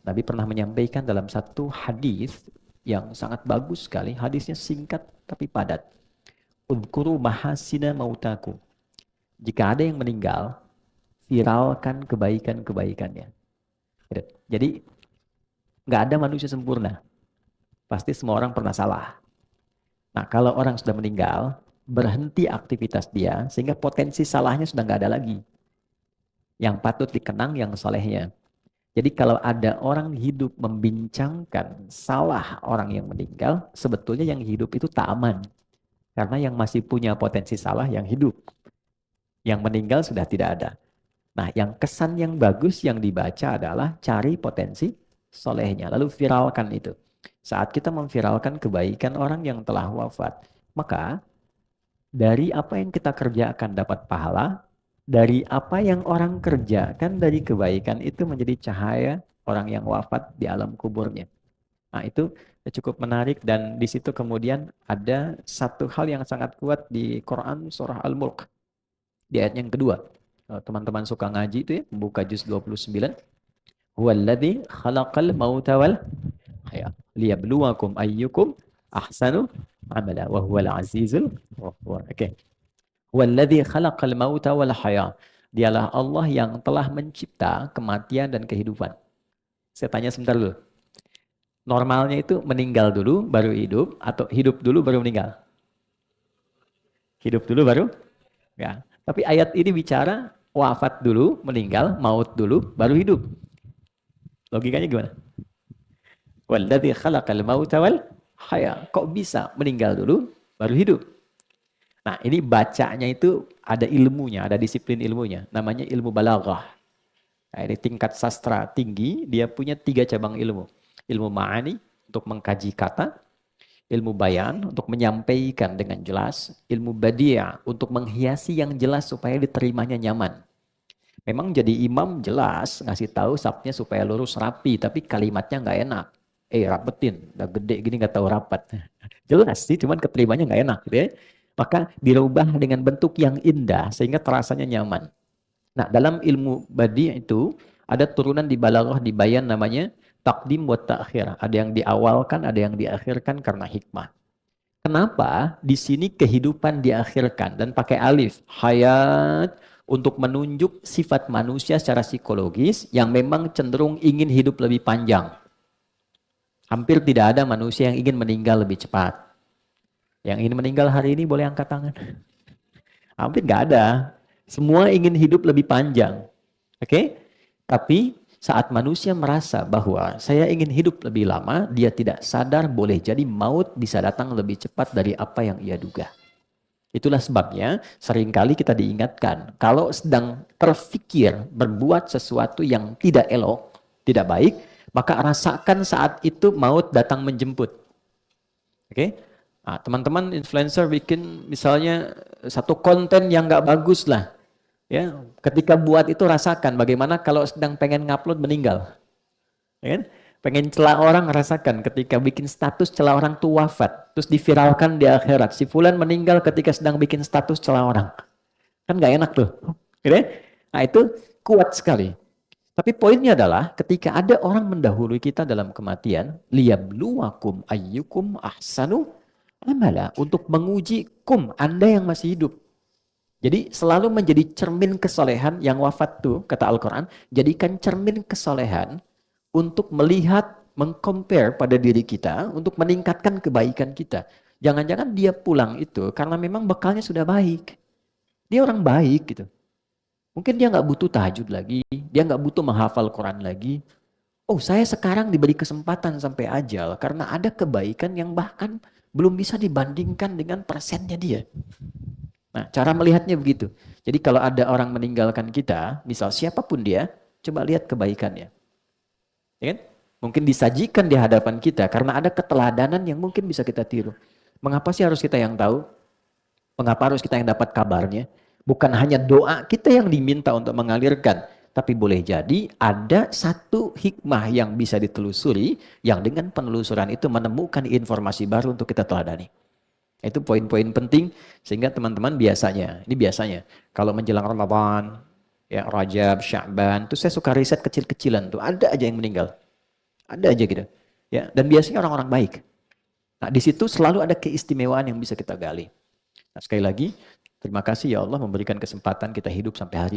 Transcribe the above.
Nabi pernah menyampaikan dalam satu hadis yang sangat bagus sekali. Hadisnya singkat tapi padat. Udhkuru mahasina mautaku. Jika ada yang meninggal, viralkan kebaikan-kebaikannya. Gitu. Jadi nggak ada manusia sempurna. Pasti semua orang pernah salah. Nah, kalau orang sudah meninggal, berhenti aktivitas dia, sehingga potensi salahnya sudah nggak ada lagi. Yang patut dikenang yang solehnya. Jadi kalau ada orang hidup membincangkan salah orang yang meninggal, sebetulnya yang hidup itu tak aman. Karena yang masih punya potensi salah yang hidup. Yang meninggal sudah tidak ada. Nah, yang kesan yang bagus yang dibaca adalah cari potensi solehnya. Lalu viralkan itu. Saat kita memviralkan kebaikan orang yang telah wafat, maka dari apa yang kita kerjakan dapat pahala, dari apa yang orang kerjakan dari kebaikan itu menjadi cahaya orang yang wafat di alam kuburnya. Nah, itu cukup menarik dan di situ kemudian ada satu hal yang sangat kuat di Quran surah Al-Mulk di ayat yang kedua. Kalau teman-teman suka ngaji itu ya, buka juz 29. Huwallazi khalaqal mauta wal haya liyabluwakum ayyukum ahsanu amala wa huwal azizul ghafur. Oke. Huwallazi khalaqal mauta wal haya. Dialah Allah yang telah mencipta kematian dan kehidupan. Saya tanya sebentar dulu. Normalnya itu meninggal dulu baru hidup atau hidup dulu baru meninggal? Hidup dulu baru? Ya. Tapi ayat ini bicara wafat dulu, meninggal, maut dulu, baru hidup. Logikanya gimana? Walladzi khalaqal mauta wal haya. Kok bisa meninggal dulu baru hidup? Nah, ini bacanya itu ada ilmunya, ada disiplin ilmunya. Namanya ilmu balaghah. Nah, ini tingkat sastra tinggi, dia punya 3 cabang ilmu. Ilmu ma'ani untuk mengkaji kata, ilmu bayan untuk menyampaikan dengan jelas, ilmu badiah untuk menghiasi yang jelas supaya diterimanya nyaman. Memang jadi imam jelas, ngasih tahu sabnya supaya lurus rapi, tapi kalimatnya nggak enak. Rapetin, udah gede gini nggak tahu rapat. Jelas sih, cuman keterimanya nggak enak gitu ya. Maka dirubah dengan bentuk yang indah sehingga terasanya nyaman. Nah, dalam ilmu badi itu ada turunan di balaghah di bayan namanya takdim wa ta'khir. Ada yang diawalkan, ada yang diakhirkan karena hikmah. Kenapa di sini kehidupan diakhirkan dan pakai alif hayat untuk menunjuk sifat manusia secara psikologis yang memang cenderung ingin hidup lebih panjang. Hampir tidak ada manusia yang ingin meninggal lebih cepat. Yang ingin meninggal hari ini boleh angkat tangan. Hampir nggak ada. Semua ingin hidup lebih panjang. Oke? Tapi saat manusia merasa bahwa saya ingin hidup lebih lama, dia tidak sadar boleh jadi maut bisa datang lebih cepat dari apa yang ia duga. Itulah sebabnya seringkali kita diingatkan, kalau sedang terfikir berbuat sesuatu yang tidak elok, tidak baik, maka rasakan saat itu maut datang menjemput. Oke? Nah, teman-teman influencer bikin misalnya satu konten yang nggak bagus lah. Ya, ketika buat itu rasakan bagaimana kalau sedang pengen ngupload meninggal. Ya kan? Pengen celah orang rasakan ketika bikin status celah orang tuh wafat, terus diviralkan di akhirat. Si fulan meninggal ketika sedang bikin status celah orang. Kan nggak enak tuh. Gitu ya? Nah, itu kuat sekali. Tapi poinnya adalah ketika ada orang mendahului kita dalam kematian, liyabluwakum ayyukum ahsanu amala, untuk menguji Anda yang masih hidup. Jadi selalu menjadi cermin kesolehan yang wafat tuh, kata Al-Quran, jadikan cermin kesolehan untuk melihat, mengcompare pada diri kita, untuk meningkatkan kebaikan kita. Jangan-jangan dia pulang itu karena memang bekalnya sudah baik. Dia orang baik gitu. Mungkin dia nggak butuh tahajud lagi, dia nggak butuh menghafal Quran lagi. Oh, saya sekarang diberi kesempatan sampai ajal karena ada kebaikan yang bahkan belum bisa dibandingkan dengan persennya dia. Nah, cara melihatnya begitu. Jadi kalau ada orang meninggalkan kita, misal siapapun dia, coba lihat kebaikannya. Ya kan? Mungkin disajikan di hadapan kita karena ada keteladanan yang mungkin bisa kita tiru. Mengapa sih harus kita yang tahu? Mengapa harus kita yang dapat kabarnya? Bukan hanya doa kita yang diminta untuk mengalirkan, tapi boleh jadi ada satu hikmah yang bisa ditelusuri, yang dengan penelusuran itu menemukan informasi baru untuk kita teladani. Itu poin-poin penting sehingga teman-teman biasanya, ini biasanya kalau menjelang Ramadan, ya Rajab, Sya'ban, tuh saya suka riset kecil-kecilan tuh, ada aja yang meninggal. Ada aja gitu. Ya, dan biasanya orang-orang baik. Nah, di situ selalu ada keistimewaan yang bisa kita gali. Nah, sekali lagi, terima kasih ya Allah memberikan kesempatan kita hidup sampai hari